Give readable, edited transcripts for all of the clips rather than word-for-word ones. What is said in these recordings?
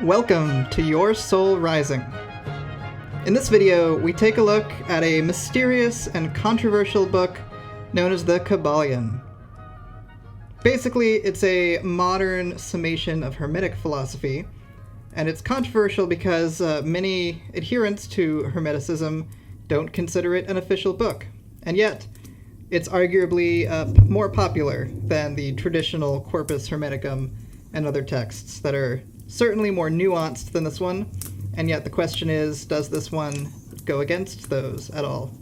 Welcome to Your Soul Rising. In this video, we take a look at a mysterious and controversial book known as the Kybalion. Basically, it's a modern summation of Hermetic philosophy, and it's controversial because many adherents to Hermeticism don't consider it an official book, and yet it's arguably more popular than the traditional Corpus Hermeticum and other texts that are certainly more nuanced than this one, and yet the question is, does this one go against those at all?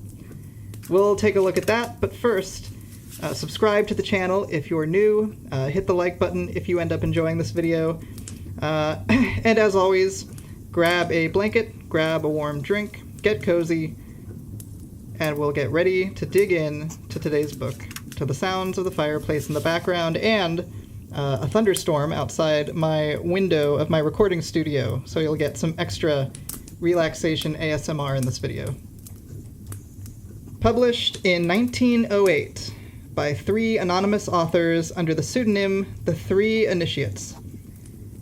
We'll take a look at that, but first, subscribe to the channel if you're new, hit the like button if you end up enjoying this video, and as always, grab a blanket, grab a warm drink, get cozy, and we'll get ready to dig in to today's book, to the sounds of the fireplace in the background, and a thunderstorm outside my window of my recording studio, so you'll get some extra relaxation ASMR in this video. Published in 1908 by 3 anonymous authors under the pseudonym The Three Initiates.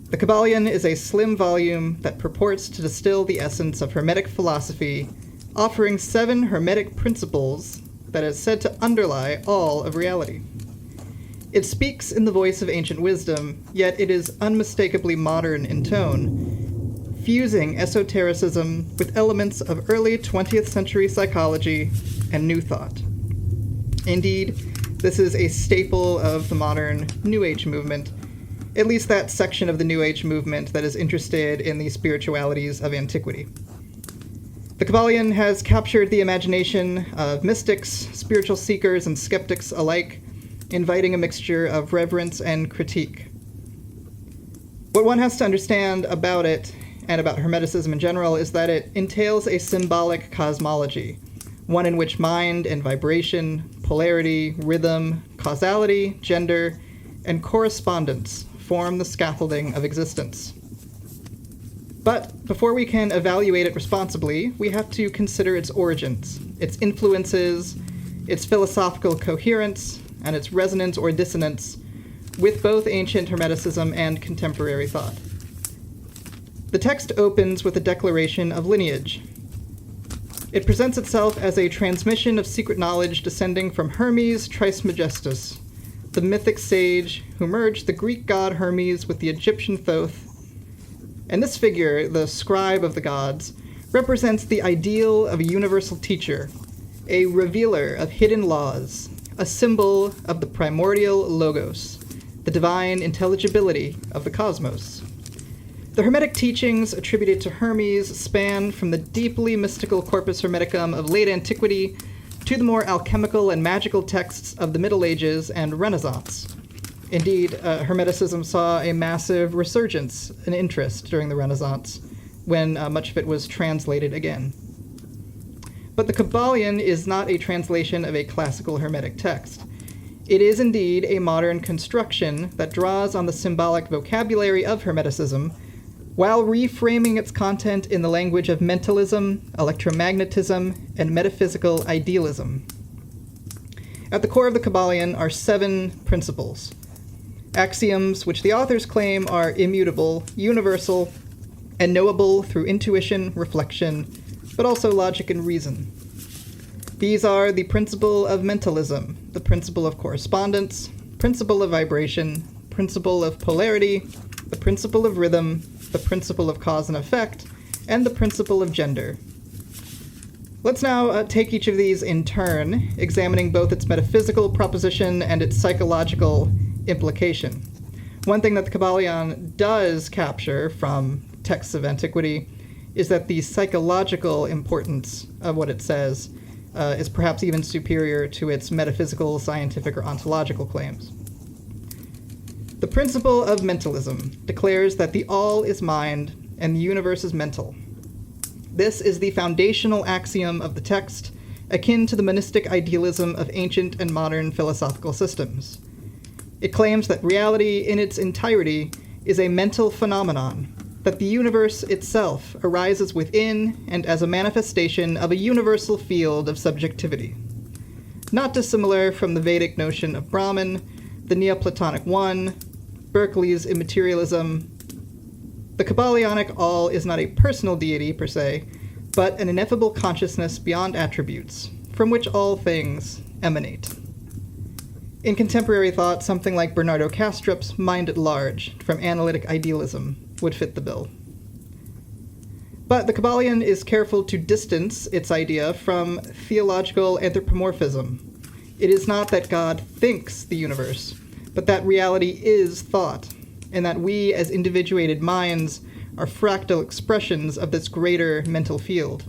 The Kybalion is a slim volume that purports to distill the essence of Hermetic philosophy, offering 7 Hermetic principles that is said to underlie all of reality. It speaks in the voice of ancient wisdom, yet it is unmistakably modern in tone, fusing esotericism with elements of early 20th century psychology and New Thought. Indeed, this is a staple of the modern New Age movement, at least that section of the New Age movement that is interested in the spiritualities of antiquity. The Kybalion has captured the imagination of mystics, spiritual seekers, and skeptics alike, inviting a mixture of reverence and critique. What one has to understand about it, and about Hermeticism in general, is that it entails a symbolic cosmology, one in which mind and vibration, polarity, rhythm, causality, gender, and correspondence form the scaffolding of existence. But before we can evaluate it responsibly, we have to consider its origins, its influences, its philosophical coherence, and its resonance or dissonance with both ancient Hermeticism and contemporary thought. The text opens with a declaration of lineage. It presents itself as a transmission of secret knowledge descending from Hermes Trismegistus, the mythic sage who merged the Greek god Hermes with the Egyptian Thoth. And this figure, the scribe of the gods, represents the ideal of a universal teacher, a revealer of hidden laws, a symbol of the primordial logos, the divine intelligibility of the cosmos. The Hermetic teachings attributed to Hermes span from the deeply mystical Corpus Hermeticum of late antiquity to the more alchemical and magical texts of the Middle Ages and Renaissance. Indeed, Hermeticism saw a massive resurgence in interest during the Renaissance, when much of it was translated again. But the Kybalion is not a translation of a classical Hermetic text. It is indeed a modern construction that draws on the symbolic vocabulary of Hermeticism, while reframing its content in the language of mentalism, electromagnetism, and metaphysical idealism. At the core of the Kybalion are 7 principles, axioms which the authors claim are immutable, universal, and knowable through intuition, reflection, but also logic and reason. These are the principle of mentalism, the principle of correspondence, principle of vibration, principle of polarity, the principle of rhythm, the principle of cause and effect, and the principle of gender. Let's now take each of these in turn, examining both its metaphysical proposition and its psychological implication. One thing that the Kybalion does capture from texts of antiquity is that the psychological importance of what it says is perhaps even superior to its metaphysical, scientific, or ontological claims. The principle of mentalism declares that the all is mind and the universe is mental. This is the foundational axiom of the text, akin to the monistic idealism of ancient and modern philosophical systems. It claims that reality in its entirety is a mental phenomenon, that the universe itself arises within and as a manifestation of a universal field of subjectivity. Not dissimilar from the Vedic notion of Brahman, the Neoplatonic One, Berkeley's immaterialism, The Kybalionic all is not a personal deity per se, but an ineffable consciousness beyond attributes, from which all things emanate. In contemporary thought, something like Bernardo Kastrup's mind at large, from analytic idealism, would fit the bill. But the Kybalion is careful to distance its idea from theological anthropomorphism. It is not that God thinks the universe, but that reality is thought, and that we as individuated minds are fractal expressions of this greater mental field.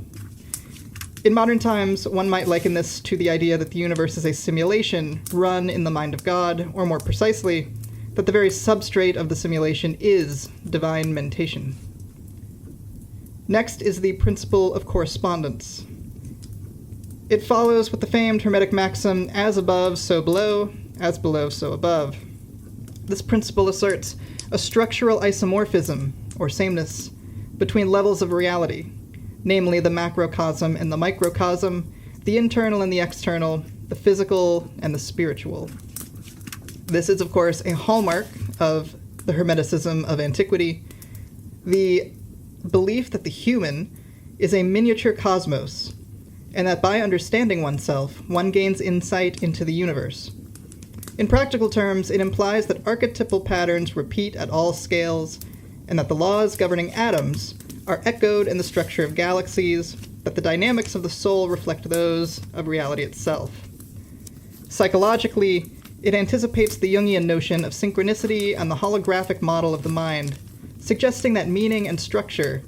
In modern times, one might liken this to the idea that the universe is a simulation run in the mind of God, or more precisely, that the very substrate of the simulation is divine mentation. Next is the principle of correspondence. It follows with the famed Hermetic maxim, as above, so below, as below, so above. This principle asserts a structural isomorphism, or sameness, between levels of reality, namely the macrocosm and the microcosm, the internal and the external, the physical and the spiritual. This is, of course, a hallmark of the Hermeticism of antiquity, the belief that the human is a miniature cosmos, and that by understanding oneself, one gains insight into the universe. In practical terms, it implies that archetypal patterns repeat at all scales, and that the laws governing atoms are echoed in the structure of galaxies, that the dynamics of the soul reflect those of reality itself. Psychologically, it anticipates the Jungian notion of synchronicity and the holographic model of the mind, suggesting that meaning and structure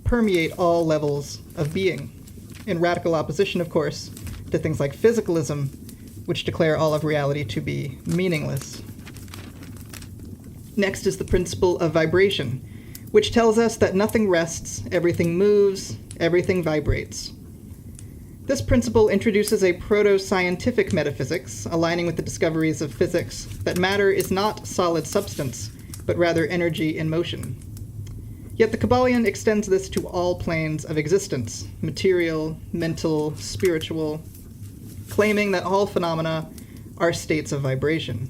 permeate all levels of being, in radical opposition, of course, to things like physicalism, which declare all of reality to be meaningless. Next is the principle of vibration, which tells us that nothing rests, everything moves, everything vibrates. This principle introduces a proto-scientific metaphysics, aligning with the discoveries of physics, that matter is not solid substance, but rather energy in motion. Yet the Kybalion extends this to all planes of existence, material, mental, spiritual, claiming that all phenomena are states of vibration.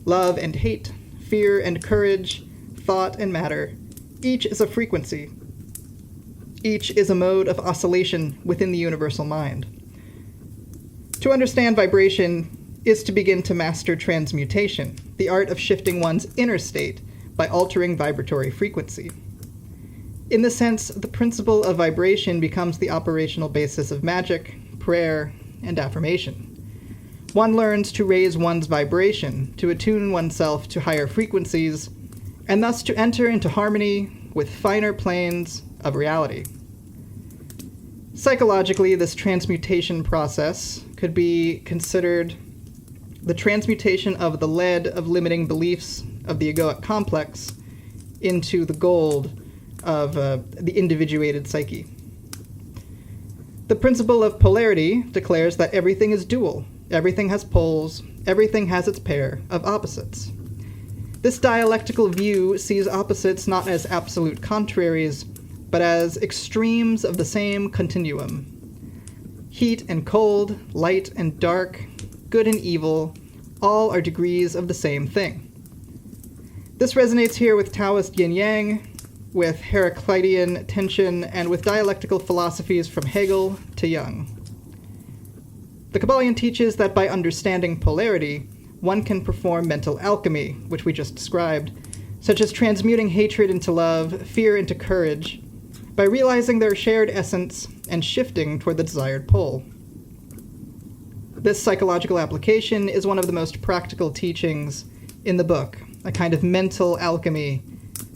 Love and hate, fear and courage, thought and matter, each is a frequency. Each is a mode of oscillation within the universal mind. To understand vibration is to begin to master transmutation, the art of shifting one's inner state by altering vibratory frequency. In this sense, the principle of vibration becomes the operational basis of magic, prayer, and affirmation. One learns to raise one's vibration, to attune oneself to higher frequencies, and thus to enter into harmony with finer planes of reality. Psychologically, this transmutation process could be considered the transmutation of the lead of limiting beliefs of the egoic complex into the gold of the individuated psyche. The principle of polarity declares that everything is dual, everything has poles, everything has its pair of opposites. This dialectical view sees opposites not as absolute contraries, but as extremes of the same continuum. Heat and cold, light and dark, good and evil, all are degrees of the same thing. This resonates here with Taoist yin-yang, with Heraclitean tension, and with dialectical philosophies from Hegel to Jung. The Kybalion teaches that by understanding polarity, one can perform mental alchemy, which we just described, such as transmuting hatred into love, fear into courage, by realizing their shared essence and shifting toward the desired pole. This psychological application is one of the most practical teachings in the book, a kind of mental alchemy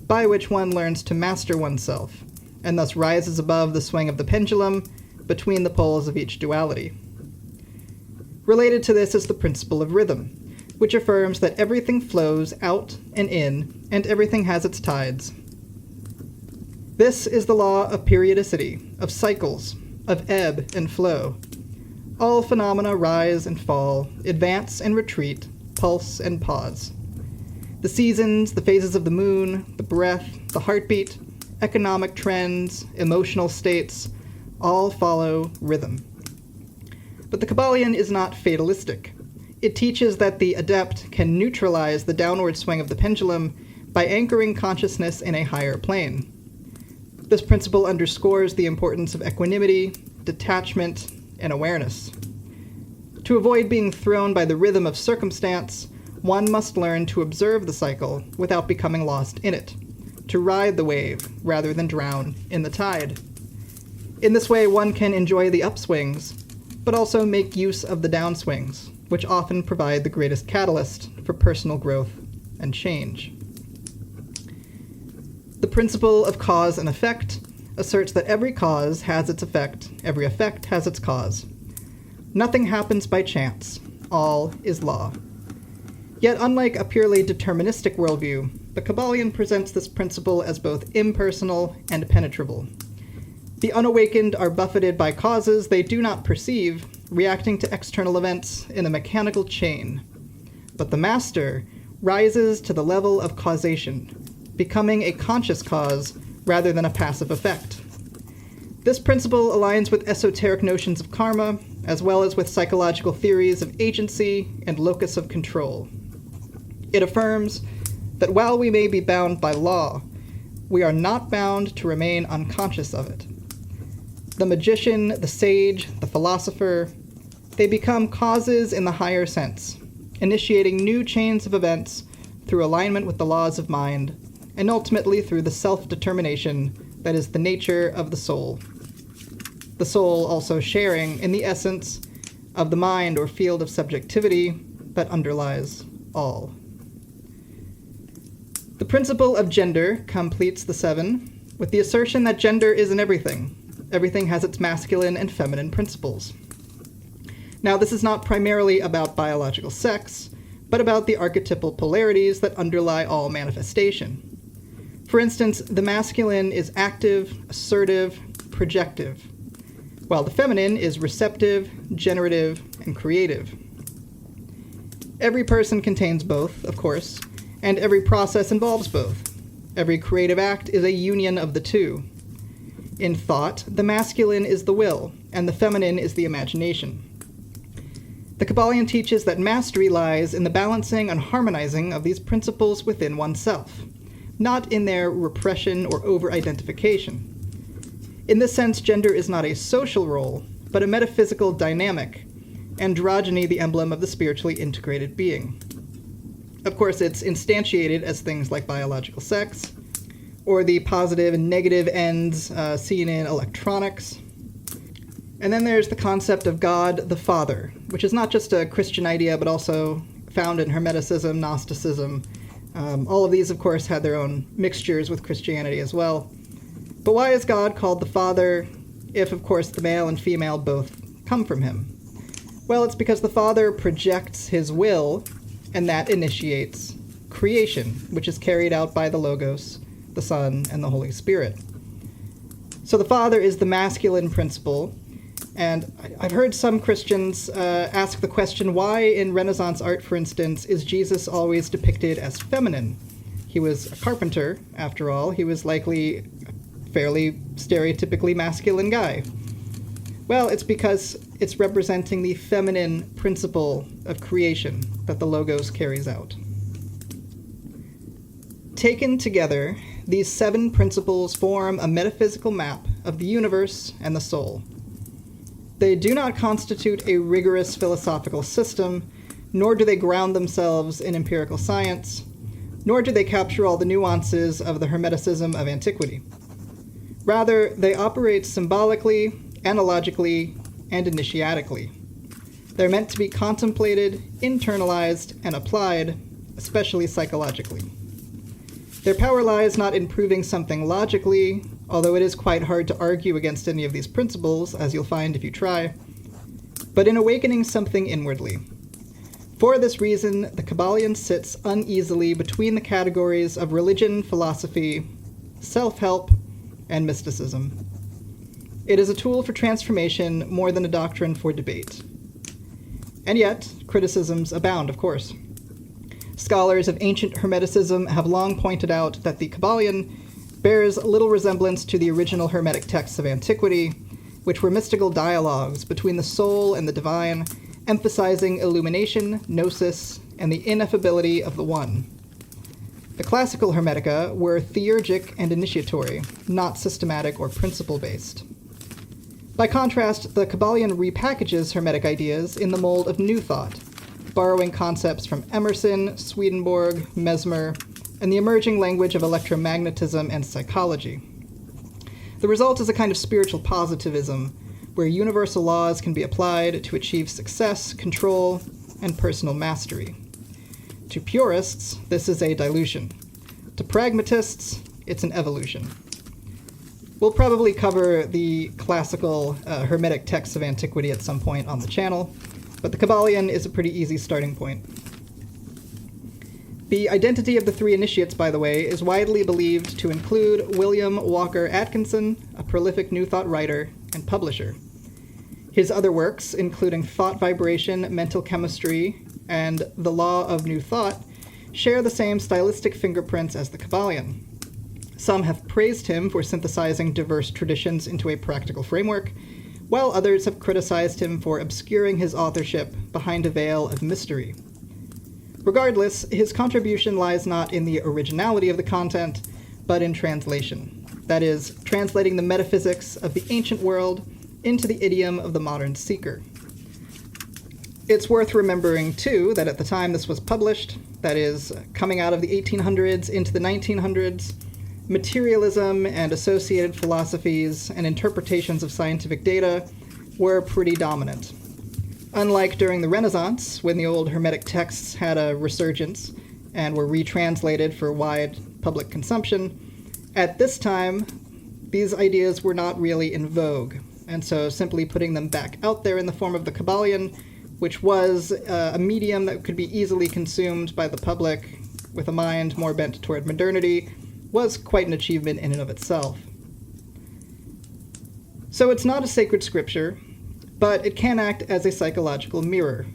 by which one learns to master oneself, and thus rises above the swing of the pendulum between the poles of each duality. Related to this is the principle of rhythm, which affirms that everything flows out and in, and everything has its tides. This is the law of periodicity, of cycles, of ebb and flow. All phenomena rise and fall, advance and retreat, pulse and pause. The seasons, the phases of the moon, the breath, the heartbeat, economic trends, emotional states, all follow rhythm. But the Kybalion is not fatalistic. It teaches that the adept can neutralize the downward swing of the pendulum by anchoring consciousness in a higher plane. This principle underscores the importance of equanimity, detachment, and awareness. To avoid being thrown by the rhythm of circumstance, one must learn to observe the cycle without becoming lost in it, to ride the wave rather than drown in the tide. In this way, one can enjoy the upswings, but also make use of the downswings, which often provide the greatest catalyst for personal growth and change. The principle of cause and effect asserts that every cause has its effect, every effect has its cause. Nothing happens by chance, all is law. Yet unlike a purely deterministic worldview, the Kybalion presents this principle as both impersonal and penetrable. The unawakened are buffeted by causes they do not perceive, reacting to external events in a mechanical chain. But the master rises to the level of causation, becoming a conscious cause rather than a passive effect. This principle aligns with esoteric notions of karma, as well as with psychological theories of agency and locus of control. It affirms that while we may be bound by law, we are not bound to remain unconscious of it. The magician, the sage, the philosopher, they become causes in the higher sense, initiating new chains of events through alignment with the laws of mind, and ultimately through the self-determination that is the nature of the soul. The soul also sharing in the essence of the mind or field of subjectivity that underlies all. The principle of gender completes the seven with the assertion that gender is in everything. Everything has its masculine and feminine principles. Now, this is not primarily about biological sex, but about the archetypal polarities that underlie all manifestation. For instance, the masculine is active, assertive, projective, while the feminine is receptive, generative, and creative. Every person contains both, of course, and every process involves both. Every creative act is a union of the two. In thought, the masculine is the will, and the feminine is the imagination. The Kybalion teaches that mastery lies in the balancing and harmonizing of these principles within oneself, not in their repression or over-identification. In this sense, gender is not a social role, but a metaphysical dynamic, androgyny the emblem of the spiritually integrated being. Of course, it's instantiated as things like biological sex, or the positive and negative ends seen in electronics. And then there's the concept of God the Father, which is not just a Christian idea, but also found in Hermeticism, Gnosticism. All of these, of course, had their own mixtures with Christianity as well. But why is God called the Father if, of course, the male and female both come from him? Well, it's because the Father projects his will, and that initiates creation, which is carried out by the Logos, the Son, and the Holy Spirit. So the Father is the masculine principle, and I've heard some Christians ask the question, why in Renaissance art, for instance, is Jesus always depicted as feminine? He was a carpenter, after all. He was likely a fairly stereotypically masculine guy. Well, it's because it's representing the feminine principle of creation that the Logos carries out. Taken together, these seven principles form a metaphysical map of the universe and the soul. They do not constitute a rigorous philosophical system, nor do they ground themselves in empirical science, nor do they capture all the nuances of the Hermeticism of antiquity. Rather, they operate symbolically, analogically, and initiatically. They're meant to be contemplated, internalized, and applied, especially psychologically. Their power lies not in proving something logically, although it is quite hard to argue against any of these principles, as you'll find if you try, but in awakening something inwardly. For this reason, the Kybalion sits uneasily between the categories of religion, philosophy, self-help, and mysticism. It is a tool for transformation more than a doctrine for debate. And yet, criticisms abound, of course. Scholars of ancient Hermeticism have long pointed out that the Kybalion bears little resemblance to the original Hermetic texts of antiquity, which were mystical dialogues between the soul and the divine, emphasizing illumination, gnosis, and the ineffability of the One. The classical Hermetica were theurgic and initiatory, not systematic or principle-based. By contrast, the Kybalion repackages Hermetic ideas in the mold of New Thought, borrowing concepts from Emerson, Swedenborg, Mesmer, and the emerging language of electromagnetism and psychology. The result is a kind of spiritual positivism, where universal laws can be applied to achieve success, control, and personal mastery. To purists, this is a dilution. To pragmatists, it's an evolution. We'll probably cover the classical Hermetic texts of antiquity at some point on the channel, but the Kybalion is a pretty easy starting point. The identity of the three initiates, by the way, is widely believed to include William Walker Atkinson, a prolific New Thought writer and publisher. His other works, including Thought Vibration, Mental Chemistry, and The Law of New Thought, share the same stylistic fingerprints as the Kybalion. Some have praised him for synthesizing diverse traditions into a practical framework, while others have criticized him for obscuring his authorship behind a veil of mystery. Regardless, his contribution lies not in the originality of the content, but in translation. That is, translating the metaphysics of the ancient world into the idiom of the modern seeker. It's worth remembering, too, that at the time this was published, that is, coming out of the 1800s into the 1900s, materialism and associated philosophies and interpretations of scientific data were pretty dominant. Unlike during the Renaissance, when the old Hermetic texts had a resurgence and were retranslated for wide public consumption, at this time, these ideas were not really in vogue, and so simply putting them back out there in the form of the Kybalion, which was a medium that could be easily consumed by the public with a mind more bent toward modernity, was quite an achievement in and of itself. So it's not a sacred scripture, but it can act as a psychological mirror.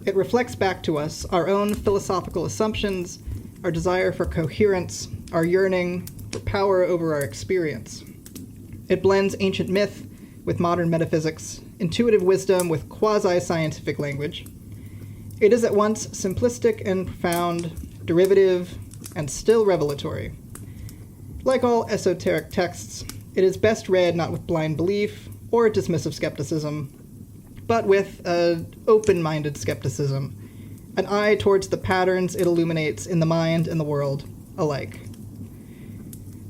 It reflects back to us our own philosophical assumptions, our desire for coherence, our yearning for power over our experience. It blends ancient myth with modern metaphysics, intuitive wisdom with quasi-scientific language. It is at once simplistic and profound, derivative, and still revelatory. Like all esoteric texts, it is best read not with blind belief or dismissive skepticism, but with an open-minded skepticism, an eye towards the patterns it illuminates in the mind and the world alike.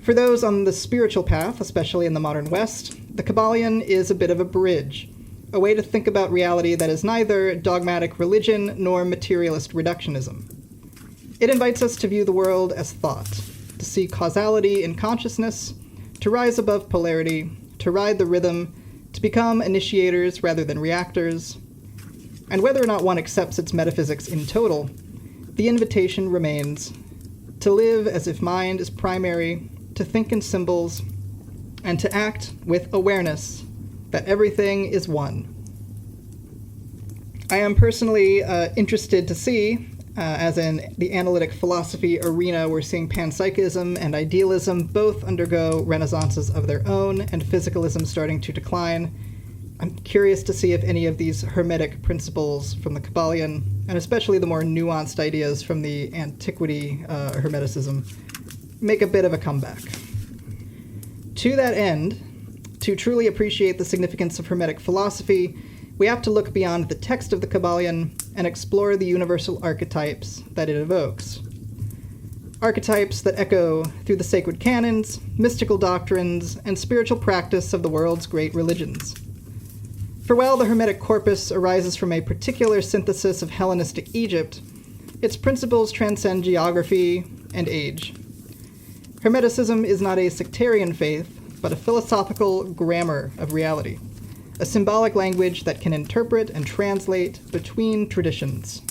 For those on the spiritual path, especially in the modern West, the Kybalion is a bit of a bridge, a way to think about reality that is neither dogmatic religion nor materialist reductionism. It invites us to view the world as thought, to see causality in consciousness, to rise above polarity, to ride the rhythm, to become initiators rather than reactors. And whether or not one accepts its metaphysics in total, the invitation remains to live as if mind is primary, to think in symbols, and to act with awareness that everything is one. I am personally interested to see, as in the analytic philosophy arena, we're seeing panpsychism and idealism both undergo renaissances of their own, and physicalism starting to decline. I'm curious to see if any of these Hermetic principles from the Kybalion, and especially the more nuanced ideas from the antiquity Hermeticism, make a bit of a comeback. To that end, to truly appreciate the significance of Hermetic philosophy, we have to look beyond the text of the Kybalion and explore the universal archetypes that it evokes. Archetypes that echo through the sacred canons, mystical doctrines, and spiritual practice of the world's great religions. For while the Hermetic corpus arises from a particular synthesis of Hellenistic Egypt, its principles transcend geography and age. Hermeticism is not a sectarian faith, but a philosophical grammar of reality, a symbolic language that can interpret and translate between traditions.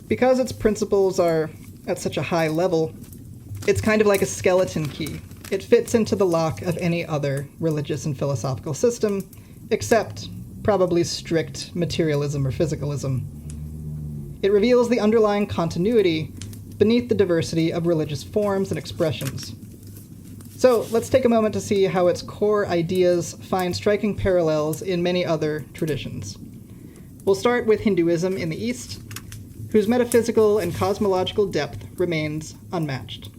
Because its principles are at such a high level, it's kind of like a skeleton key. It fits into the lock of any other religious and philosophical system, except probably strict materialism or physicalism. It reveals the underlying continuity beneath the diversity of religious forms and expressions. So let's take a moment to see how its core ideas find striking parallels in many other traditions. We'll start with Hinduism in the East, whose metaphysical and cosmological depth remains unmatched.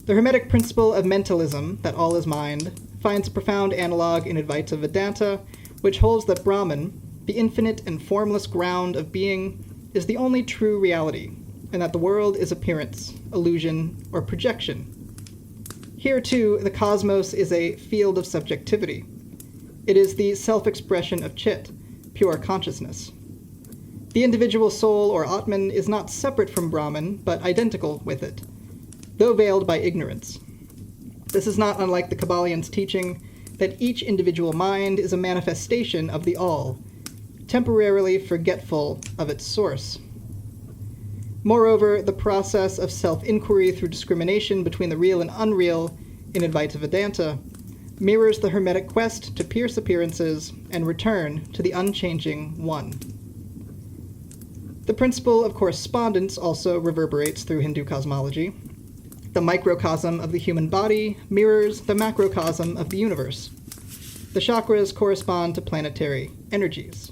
The Hermetic principle of mentalism, that all is mind, finds a profound analog in Advaita Vedanta, which holds that Brahman, the infinite and formless ground of being, is the only true reality, and that the world is appearance, illusion, or projection. Here, too, the cosmos is a field of subjectivity. It is the self-expression of Chit, pure consciousness. The individual soul or Atman is not separate from Brahman, but identical with it, though veiled by ignorance. This is not unlike the Kybalion's teaching that each individual mind is a manifestation of the All, temporarily forgetful of its source. Moreover, the process of self-inquiry through discrimination between the real and unreal in Advaita Vedanta mirrors the Hermetic quest to pierce appearances and return to the unchanging One. The principle of correspondence also reverberates through Hindu cosmology. The microcosm of the human body mirrors the macrocosm of the universe. The chakras correspond to planetary energies.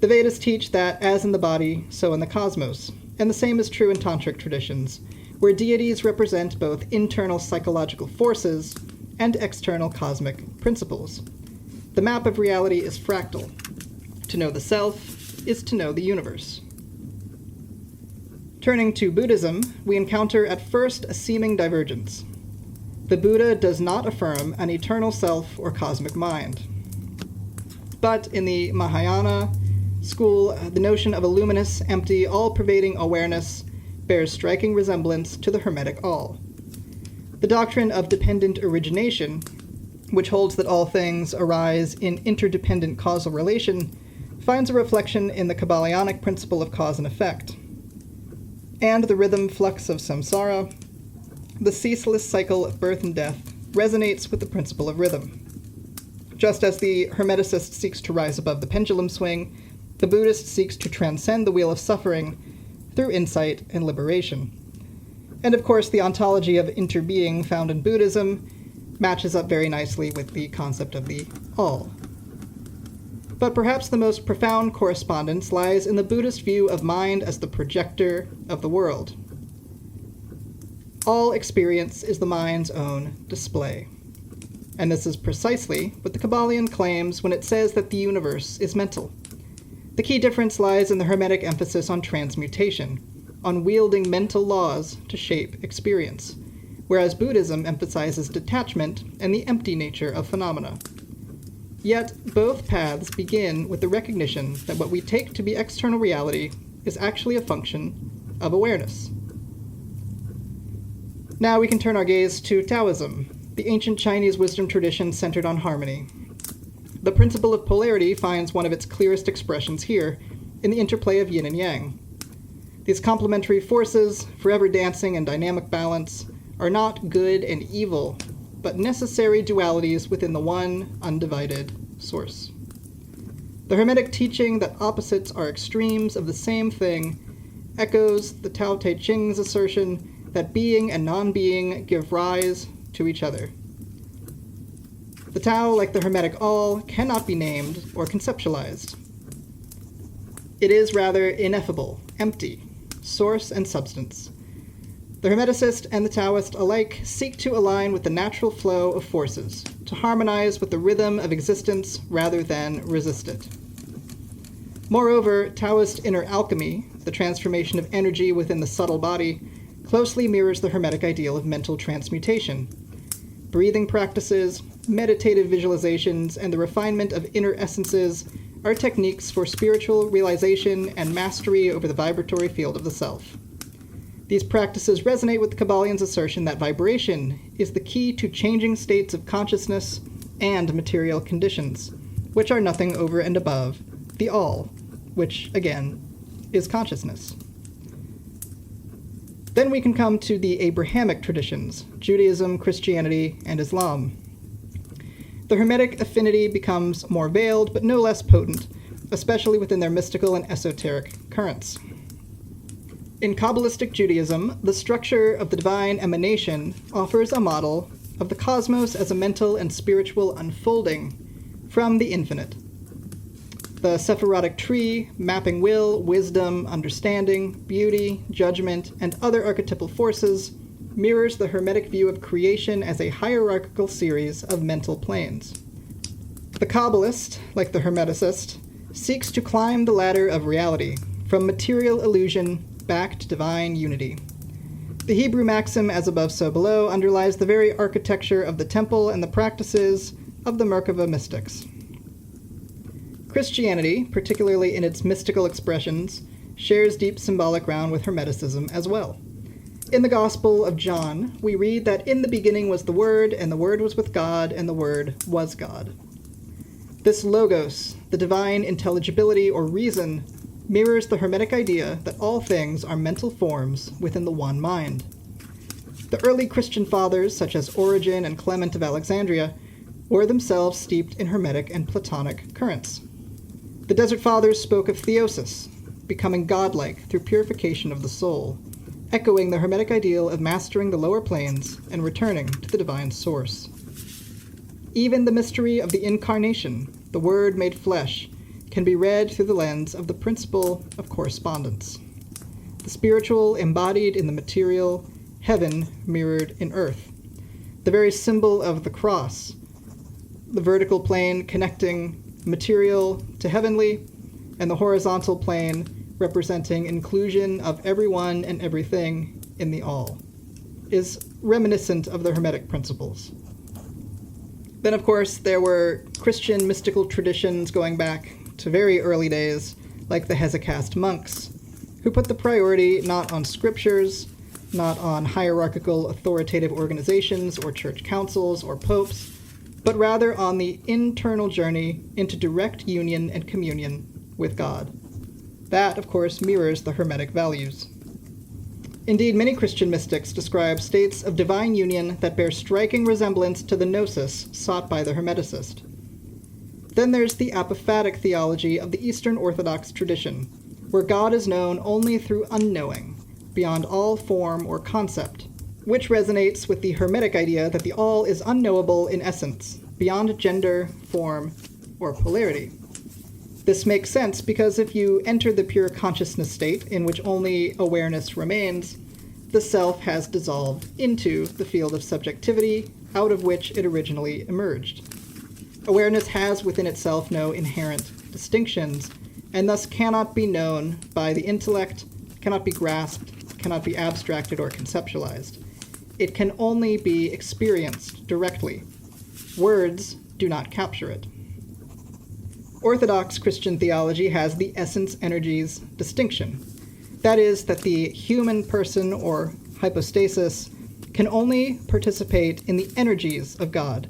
The Vedas teach that, as in the body, so in the cosmos, and the same is true in tantric traditions, where deities represent both internal psychological forces and external cosmic principles. The map of reality is fractal. To know the self is to know the universe. Turning to Buddhism, we encounter at first a seeming divergence. The Buddha does not affirm an eternal self or cosmic mind. But in the Mahayana school, the notion of a luminous, empty, all-pervading awareness bears striking resemblance to the Hermetic all. The doctrine of dependent origination, which holds that all things arise in interdependent causal relation, finds a reflection in the Kybalionic principle of cause and effect. And the rhythm flux of samsara, the ceaseless cycle of birth and death, resonates with the principle of rhythm. Just as the Hermeticist seeks to rise above the pendulum swing, the Buddhist seeks to transcend the wheel of suffering through insight and liberation. And of course, the ontology of interbeing found in Buddhism matches up very nicely with the concept of the all. But perhaps the most profound correspondence lies in the Buddhist view of mind as the projector of the world. All experience is the mind's own display. And this is precisely what the Kybalion claims when it says that the universe is mental. The key difference lies in the Hermetic emphasis on transmutation, on wielding mental laws to shape experience, whereas Buddhism emphasizes detachment and the empty nature of phenomena. Yet, both paths begin with the recognition that what we take to be external reality is actually a function of awareness. Now we can turn our gaze to Taoism, the ancient Chinese wisdom tradition centered on harmony. The principle of polarity finds one of its clearest expressions here, in the interplay of yin and yang. These complementary forces, forever dancing in dynamic balance, are not good and evil, but necessary dualities within the one undivided source. The Hermetic teaching that opposites are extremes of the same thing echoes the Tao Te Ching's assertion that being and non-being give rise to each other. The Tao, like the Hermetic all, cannot be named or conceptualized. It is rather ineffable, empty, source and substance. The Hermeticist and the Taoist alike seek to align with the natural flow of forces, to harmonize with the rhythm of existence rather than resist it. Moreover, Taoist inner alchemy, the transformation of energy within the subtle body, closely mirrors the Hermetic ideal of mental transmutation. Breathing practices, meditative visualizations, and the refinement of inner essences are techniques for spiritual realization and mastery over the vibratory field of the self. These practices resonate with the Kybalion's assertion that vibration is the key to changing states of consciousness and material conditions, which are nothing over and above the all, which, again, is consciousness. Then we can come to the Abrahamic traditions, Judaism, Christianity, and Islam. The Hermetic affinity becomes more veiled, but no less potent, especially within their mystical and esoteric currents. In Kabbalistic Judaism, the structure of the divine emanation offers a model of the cosmos as a mental and spiritual unfolding from the infinite. The Sephirotic tree, mapping will, wisdom, understanding, beauty, judgment, and other archetypal forces, mirrors the Hermetic view of creation as a hierarchical series of mental planes. The Kabbalist, like the Hermeticist, seeks to climb the ladder of reality, from material illusion back to divine unity. The Hebrew maxim, as above so below, underlies the very architecture of the temple and the practices of the Merkava mystics. Christianity, particularly in its mystical expressions, shares deep symbolic ground with Hermeticism as well. In the Gospel of John, we read that in the beginning was the Word, and the Word was with God, and the Word was God. This logos, the divine intelligibility or reason, mirrors the Hermetic idea that all things are mental forms within the one mind. The early Christian fathers, such as Origen and Clement of Alexandria, were themselves steeped in Hermetic and Platonic currents. The Desert Fathers spoke of theosis, becoming godlike through purification of the soul, echoing the Hermetic ideal of mastering the lower planes and returning to the divine source. Even the mystery of the Incarnation, the Word made flesh, can be read through the lens of the principle of correspondence. The spiritual embodied in the material, heaven mirrored in earth. The very symbol of the cross, the vertical plane connecting material to heavenly, and the horizontal plane representing inclusion of everyone and everything in the all, is reminiscent of the Hermetic principles. Then, of course, there were Christian mystical traditions going back to very early days, like the Hesychast monks, who put the priority not on scriptures, not on hierarchical authoritative organizations or church councils or popes, but rather on the internal journey into direct union and communion with God. That, of course, mirrors the Hermetic values. Indeed, many Christian mystics describe states of divine union that bear striking resemblance to the gnosis sought by the Hermeticist. Then there's the apophatic theology of the Eastern Orthodox tradition, where God is known only through unknowing, beyond all form or concept, which resonates with the Hermetic idea that the all is unknowable in essence, beyond gender, form, or polarity. This makes sense because if you enter the pure consciousness state in which only awareness remains, the self has dissolved into the field of subjectivity out of which it originally emerged. Awareness has within itself no inherent distinctions, and thus cannot be known by the intellect, cannot be grasped, cannot be abstracted or conceptualized. It can only be experienced directly. Words do not capture it. Orthodox Christian theology has the essence-energies distinction. That is, that the human person, or hypostasis, can only participate in the energies of God,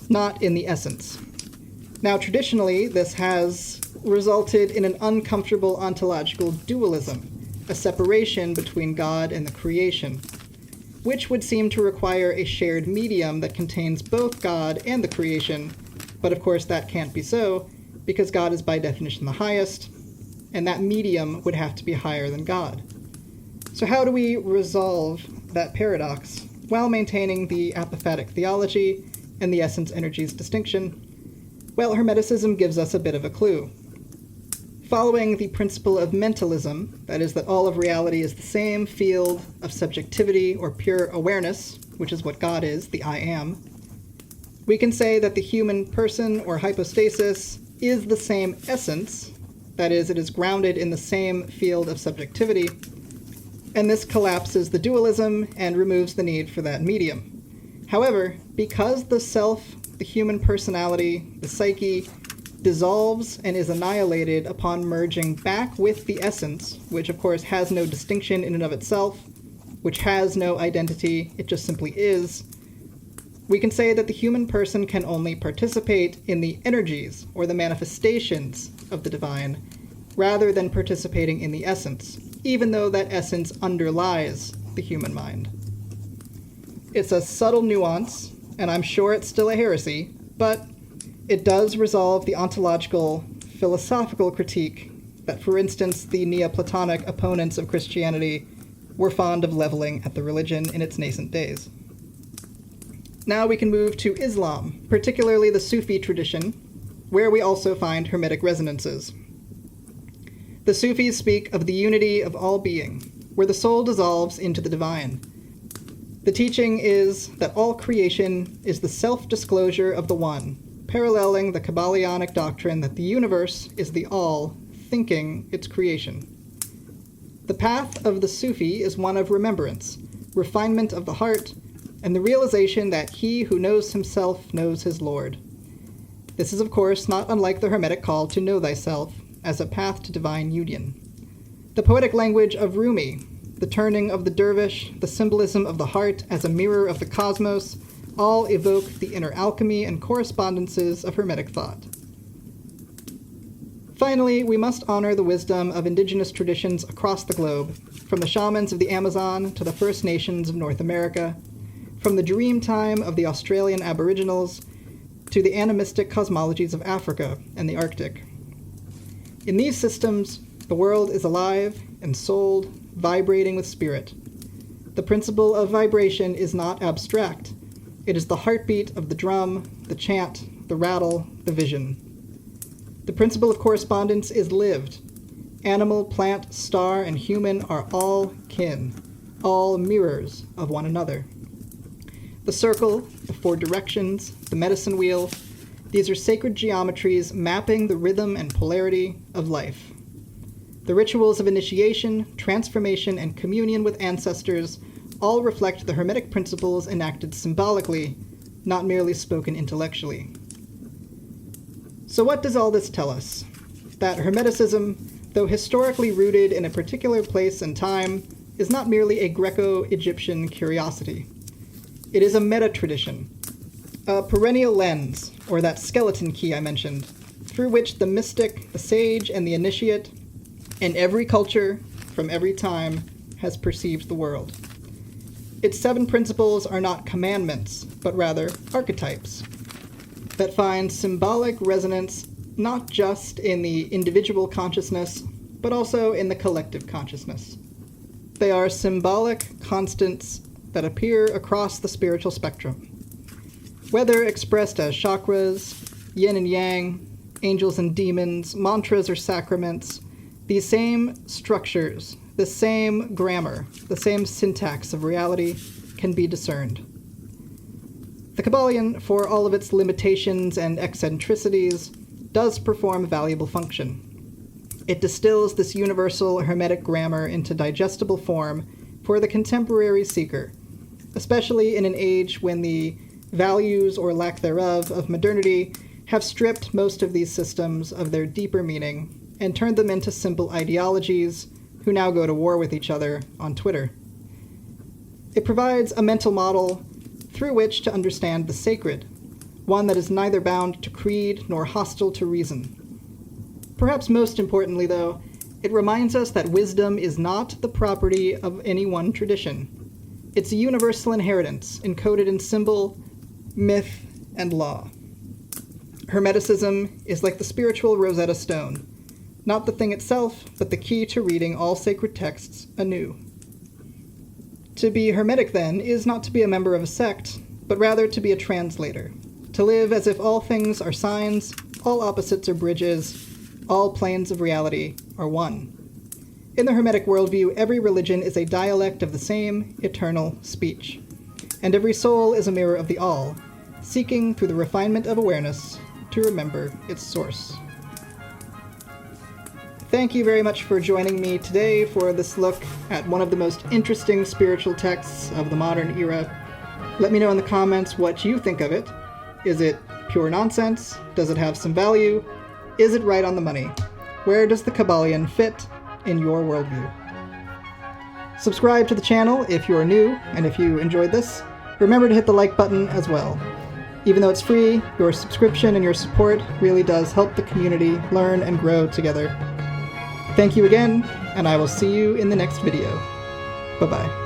not in the essence. Now, traditionally, this has resulted in an uncomfortable ontological dualism, a separation between God and the creation, which would seem to require a shared medium that contains both God and the creation, but of course that can't be so, because God is by definition the highest, and that medium would have to be higher than God. So how do we resolve that paradox while maintaining the apophatic theology and the essence-energies distinction? Well, Hermeticism gives us a bit of a clue. Following the principle of mentalism, that is, that all of reality is the same field of subjectivity or pure awareness, which is what God is, the I Am, we can say that the human person or hypostasis is the same essence, that is, it is grounded in the same field of subjectivity, and this collapses the dualism and removes the need for that medium. However, because the self, the human personality, the psyche, dissolves and is annihilated upon merging back with the essence, which of course has no distinction in and of itself, which has no identity, it just simply is, we can say that the human person can only participate in the energies or the manifestations of the divine, rather than participating in the essence, even though that essence underlies the human mind. It's a subtle nuance, and I'm sure it's still a heresy, but it does resolve the ontological, philosophical critique that, for instance, the Neoplatonic opponents of Christianity were fond of leveling at the religion in its nascent days. Now we can move to Islam, particularly the Sufi tradition, where we also find Hermetic resonances. The Sufis speak of the unity of all being, where the soul dissolves into the divine. The teaching is that all creation is the self-disclosure of the One, paralleling the Kybalionic doctrine that the universe is the all, thinking its creation. The path of the Sufi is one of remembrance, refinement of the heart, and the realization that he who knows himself knows his Lord. This is, of course, not unlike the Hermetic call to know thyself as a path to divine union. The poetic language of Rumi, the turning of the dervish, the symbolism of the heart as a mirror of the cosmos, all evoke the inner alchemy and correspondences of Hermetic thought. Finally, we must honor the wisdom of indigenous traditions across the globe, from the shamans of the Amazon to the First Nations of North America, from the dream time of the Australian Aboriginals to the animistic cosmologies of Africa and the Arctic. In these systems, the world is alive, ensouled, vibrating with spirit. The principle of vibration is not abstract. It is the heartbeat of the drum, the chant, the rattle, the vision. The principle of correspondence is lived. Animal, plant, star, and human are all kin, all mirrors of one another. The circle, the four directions, the medicine wheel, these are sacred geometries mapping the rhythm and polarity of life. The rituals of initiation, transformation, and communion with ancestors all reflect the Hermetic principles enacted symbolically, not merely spoken intellectually. So what does all this tell us? That Hermeticism, though historically rooted in a particular place and time, is not merely a Greco-Egyptian curiosity. It is a meta-tradition, a perennial lens, or that skeleton key I mentioned, through which the mystic, the sage, and the initiate, in every culture, from every time, has perceived the world. Its 7 principles are not commandments, but rather archetypes, that find symbolic resonance not just in the individual consciousness, but also in the collective consciousness. They are symbolic constants that appear across the spiritual spectrum. Whether expressed as chakras, yin and yang, angels and demons, mantras or sacraments, these same structures, the same grammar, the same syntax of reality can be discerned. The Kybalion, for all of its limitations and eccentricities, does perform a valuable function. It distills this universal Hermetic grammar into digestible form for the contemporary seeker, especially in an age when the values or lack thereof of modernity have stripped most of these systems of their deeper meaning and turned them into simple ideologies who now go to war with each other on Twitter. It provides a mental model through which to understand the sacred, one that is neither bound to creed nor hostile to reason. Perhaps most importantly, though, it reminds us that wisdom is not the property of any one tradition. It's a universal inheritance encoded in symbol, myth, and law. Hermeticism is like the spiritual Rosetta Stone, not the thing itself, but the key to reading all sacred texts anew. To be Hermetic, then, is not to be a member of a sect, but rather to be a translator, to live as if all things are signs, all opposites are bridges, all planes of reality are one. In the Hermetic worldview, every religion is a dialect of the same eternal speech, and every soul is a mirror of the all, seeking through the refinement of awareness to remember its source. Thank you very much for joining me today for this look at one of the most interesting spiritual texts of the modern era. Let me know in the comments what you think of it. Is it pure nonsense? Does it have some value? Is it right on the money? Where does the Kybalion fit in your worldview? Subscribe to the channel if you're new, and if you enjoyed this, remember to hit the like button as well. Even though it's free, your subscription and your support really does help the community learn and grow together. Thank you again, and I will see you in the next video. Bye-bye.